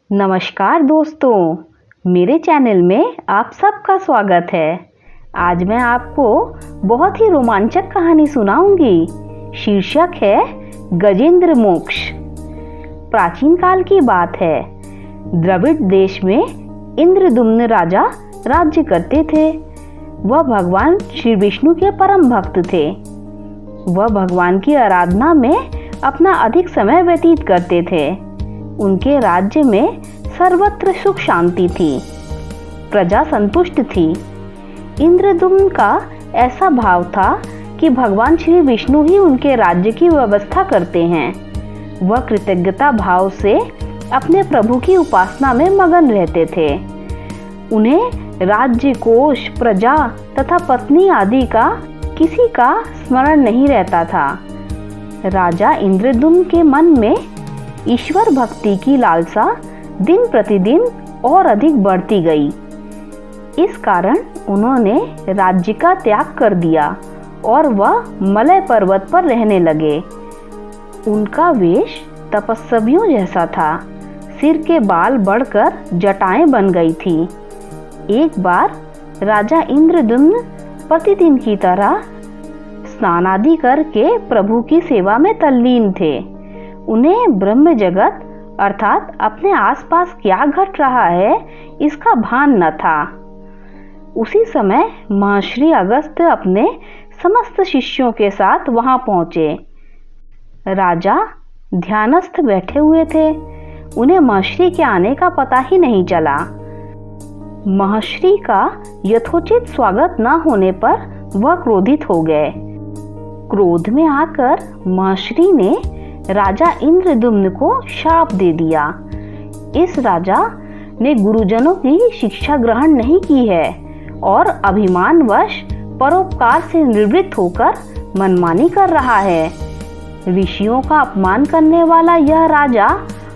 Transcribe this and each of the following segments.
नमस्कार दोस्तों, मेरे चैनल में आप सबका स्वागत है। आज मैं आपको बहुत ही रोमांचक कहानी सुनाऊंगी। शीर्षक है गजेंद्र मोक्ष। प्राचीन काल की बात है। द्रविड़ देश में इंद्रदुम्न राजा राज्य करते थे। वह भगवान श्री विष्णु के परम भक्त थे। वह भगवान की आराधना में अपना अधिक समय व्यतीत करते थे। उनके राज्य में सर्वत्र सुख शांति थी। प्रजा संतुष्ट थी। इंद्रदुम्न का ऐसा भाव था कि भगवान श्री विष्णु ही उनके राज्य की व्यवस्था करते हैं। वह कृतज्ञता भाव से अपने प्रभु की उपासना में मगन रहते थे। उन्हें राज्य, कोष, प्रजा तथा पत्नी आदि का किसी का स्मरण नहीं रहता था। राजा इंद्रदुम्न के मन में ईश्वर भक्ति की लालसा दिन प्रतिदिन और अधिक बढ़ती गई। इस कारण उन्होंने राज्य का त्याग कर दिया और वह मलय पर्वत पर रहने लगे। उनका वेश तपस्वियों जैसा था। सिर के बाल बढ़कर जटाएं बन गई थी। एक बार राजा इंद्रदुम्न प्रतिदिन की तरह स्नान आदि करके प्रभु की सेवा में तल्लीन थे। उन्हें ब्रह्म जगत अर्थात अपने आसपास क्या घट रहा है इसका भान न था। उसी समय महर्षि अगस्त्य अपने समस्त शिष्यों के साथ वहां पहुंचे। राजा ध्यानस्थ बैठे हुए थे। उन्हें महर्षि के आने का पता ही नहीं चला। महर्षि का यथोचित स्वागत न होने पर वह क्रोधित हो गए। क्रोध में आकर महर्षि ने राजा इंद्रदुम्न को शाप दे दिया। इस राजा ने गुरुजनों की शिक्षा ग्रहण नहीं की है और अभिमानवश परोपकार से निवृत्त होकर मनमानी कर रहा है। ऋषियों का अपमान करने वाला यह राजा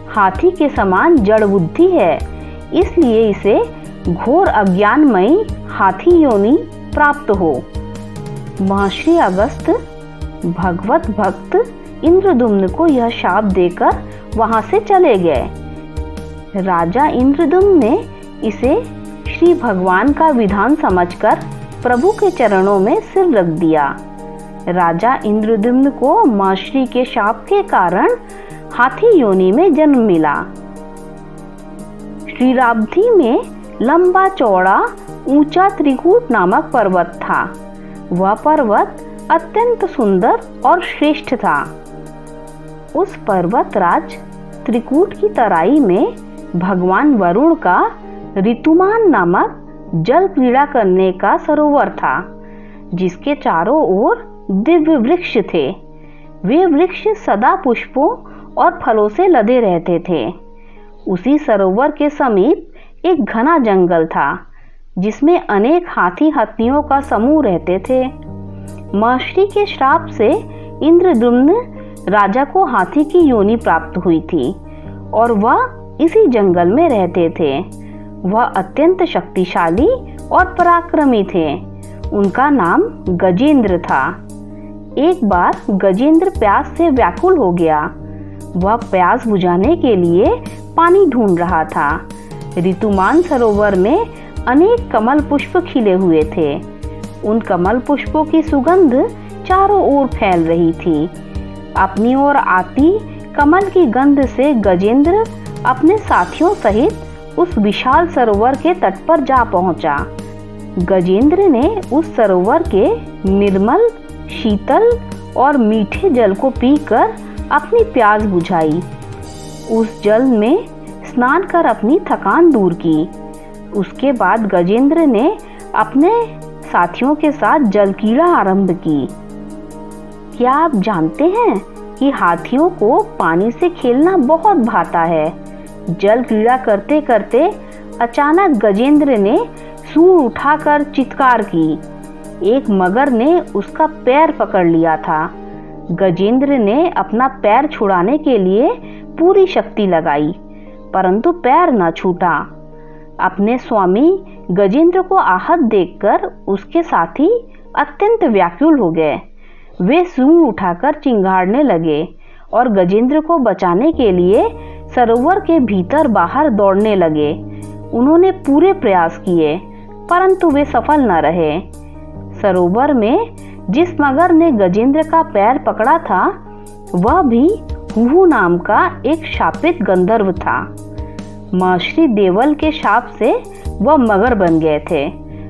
हाथी के समान जड़ बुद्धि है। इसलिए इसे घोर अज्ञानमयी हाथी योनि प्राप्त हो। महर्षि अगस्त्य भगवत भक्त इंद्रदुम्न को यह शाप देकर वहां से चले गए। राजा इंद्रदुम्न ने इसे श्री भगवान का विधान समझकर प्रभु के चरणों में सिर रख दिया। राजा इंद्रदुम्न को महर्षि के शाप के कारण हाथी योनि में जन्म मिला। श्रीराब्धि में लंबा चौड़ा ऊंचा त्रिकूट नामक पर्वत था। वह पर्वत अत्यंत सुंदर और श्रेष्ठ था। उस पर्वतराज त्रिकूट की तराई में भगवान वरुण का ऋतुमान नामक जल क्रीड़ा करने का सरोवर था, जिसके चारों ओर दिव्य वृक्ष थे। वे वृक्ष सदा पुष्पों और फलों से लदे रहते थे। उसी सरोवर के समीप एक घना जंगल था, जिसमें अनेक हाथी हत्तियों का समूह रहते थे। महर्षि के श्राप से इंद्रदुम्न राजा को हाथी की योनि प्राप्त हुई थी और वह इसी जंगल में रहते थे। वह अत्यंत शक्तिशाली और पराक्रमी थे। उनका नाम गजेंद्र था। एक बार गजेंद्र प्यास से व्याकुल हो गया। वह प्यास बुझाने के लिए पानी ढूंढ रहा था। ऋतुमान सरोवर में अनेक कमल पुष्प खिले हुए थे। उन कमल पुष्पों की सुगंध चारों ओर फैल रही थी। अपनी ओर आती कमल की गंध से गजेंद्र अपने साथियों सहित उस विशाल सरोवर के तट पर जा पहुंचा। गजेंद्र ने उस सरोवर के निर्मल, शीतल और मीठे जल को पीकर अपनी प्यास बुझाई। उस जल में स्नान कर अपनी थकान दूर की। उसके बाद गजेंद्र ने अपने साथियों के साथ जल क्रीड़ा आरंभ की। क्या आप जानते हैं कि हाथियों को पानी से खेलना बहुत भाता है। जल क्रीड़ा करते करते अचानक गजेंद्र ने सूंड उठाकर चित्कार की। एक मगर ने उसका पैर पकड़ लिया था। गजेंद्र ने अपना पैर छुड़ाने के लिए पूरी शक्ति लगाई, परंतु पैर न छूटा। अपने स्वामी गजेंद्र को आहत देखकर उसके साथी अत्यंत व्याकुल हो गए। वे सूंड उठाकर चिंगाड़ने लगे और गजेंद्र को बचाने के लिए सरोवर के भीतर बाहर दौड़ने लगे। उन्होंने पूरे प्रयास किए परंतु वे सफल न रहे। सरोवर में जिस मगर ने गजेंद्र का पैर पकड़ा था वह भी हुहू नाम का एक शापित गंधर्व था। महर्षि देवल के शाप से वह मगर बन गए थे।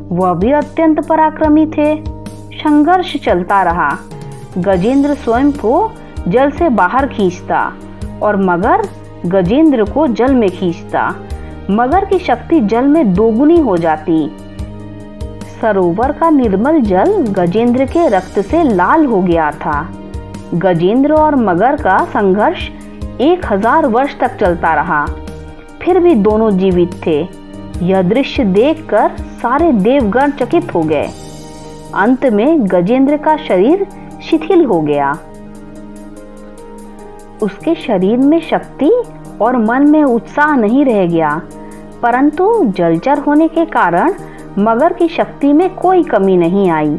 वह भी अत्यंत पराक्रमी थे। संघर्ष चलता रहा। गजेंद्र स्वयं को जल से बाहर खींचता और मगर गजेंद्र को जल में खींचता। मगर की शक्ति जल में दोगुनी हो जाती। सरोवर का निर्मल जल गजेंद्र के रक्त से लाल हो गया था। गजेंद्र और मगर का संघर्ष 1000 वर्ष तक चलता रहा। फिर भी दोनों जीवित थे। यह दृश्य देखकर सारे देवगण चकित हो गए। अंत में गजेंद्र का शरीर शिथिल हो गया। उसके शरीर में शक्ति और मन में उत्साह नहीं रह गया, परंतु जलचर होने के कारण मगर की शक्ति में कोई कमी नहीं आई।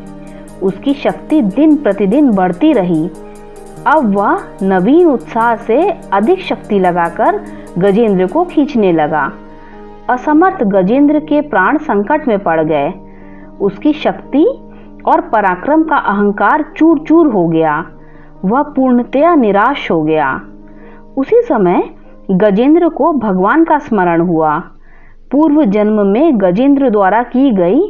उसकी शक्ति दिन प्रतिदिन बढ़ती रही। अब वह नवीन उत्साह से अधिक शक्ति लगाकर गजेंद्र को खींचने लगा। असमर्थ गजेंद्र के प्राण संकट में पड़ गए। उसकी शक्ति और पराक्रम का अहंकार चूर चूर हो गया। वह पूर्णतया निराश हो गया। उसी समय गजेंद्र को भगवान का स्मरण हुआ। पूर्व जन्म में गजेंद्र द्वारा की गई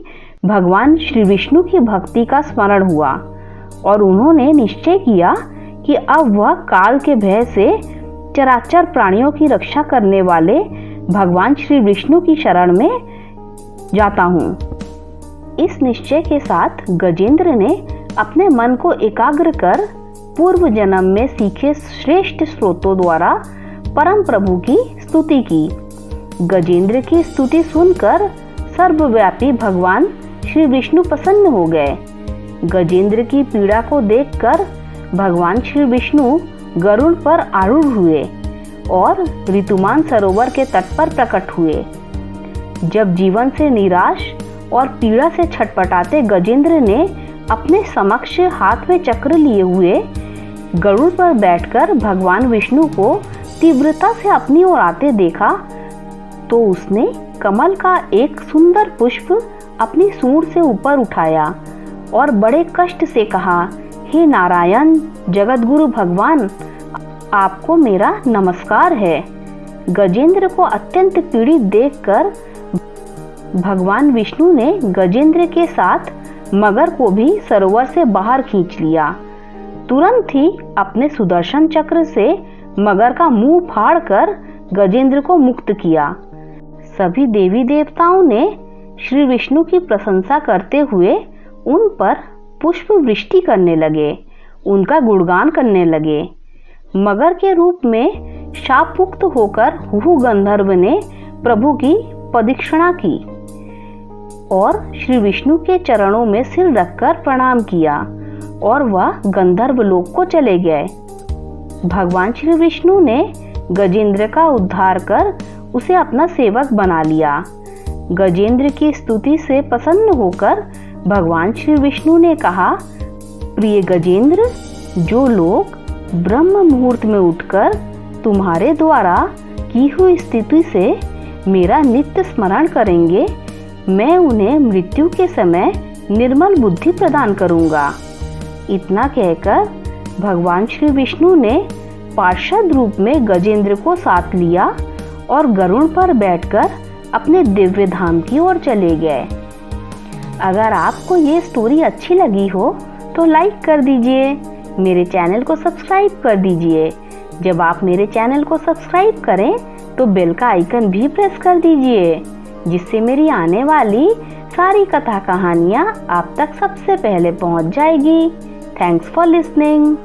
भगवान श्री विष्णु की भक्ति का स्मरण हुआ और उन्होंने निश्चय किया कि अब वह काल के भय से चराचर प्राणियों की रक्षा करने वाले भगवान श्री विष्णु की शरण में जाता हूँ। इस निश्चय के साथ गजेंद्र ने अपने मन को एकाग्र कर पूर्व जन्म में सीखे श्रेष्ठ स्रोतों द्वारा परम प्रभु की स्तुति की। गजेंद्र की स्तुति सुनकर सर्वव्यापी भगवान श्री विष्णु प्रसन्न हो गए। गजेंद्र की पीड़ा को देखकर भगवान श्री विष्णु गरुड़ पर आरूढ़ हुए और ऋतुमान सरोवर के तट पर प्रकट हुए। जब जीवन से निराश और पीड़ा से छटपटाते गजेंद्र ने अपने समक्ष हाथ में चक्र लिए हुए गरुड़ पर बैठकर भगवान विष्णु को तीव्रता से अपनी ओर आते देखा तो उसने कमल का एक सुंदर पुष्प अपनी सूंड से ऊपर उठाया और बड़े कष्ट से कहा, हे नारायण जगतगुरु भगवान, आपको मेरा नमस्कार है। गजेंद्र को अत्यंत पीड़ित देखकर भगवान विष्णु ने गजेंद्र के साथ मगर को भी सरोवर से बाहर खींच लिया। तुरंत ही अपने सुदर्शन चक्र से मगर का मुंह फाड़कर गजेंद्र को मुक्त किया। सभी देवी देवताओं ने श्री विष्णु की प्रशंसा करते हुए उन पर पुष्प वृष्टि करने लगे, उनका गुणगान करने लगे। मगर के रूप में शाप मुक्त होकर हुहू गंधर्व ने प्रभु की प्रदक्षिणा की और श्री विष्णु के चरणों में सिर रखकर प्रणाम किया और वह गंधर्व लोक को चले गए। भगवान श्री विष्णु ने गजेंद्र का उद्धार कर उसे अपना सेवक बना लिया। गजेंद्र की स्तुति से प्रसन्न होकर भगवान श्री विष्णु ने कहा, प्रिय गजेंद्र, जो लोग ब्रह्म मुहूर्त में उठकर तुम्हारे द्वारा की हुई स्तुति से मेरा नित्य स्मरण करेंगे, मैं उन्हें मृत्यु के समय निर्मल बुद्धि प्रदान करूंगा। इतना कहकर भगवान श्री विष्णु ने पार्षद रूप में गजेंद्र को साथ लिया और गरुड़ पर बैठकर अपने दिव्य धाम की ओर चले गए। अगर आपको ये स्टोरी अच्छी लगी हो तो लाइक कर दीजिए, मेरे चैनल को सब्सक्राइब कर दीजिए। जब आप मेरे चैनल को सब्सक्राइब करें तो बेल का आइकन भी प्रेस कर दीजिए, जिससे मेरी आने वाली सारी कथा कहानियाँ आप तक सबसे पहले पहुँच जाएगी। Thanks for listening.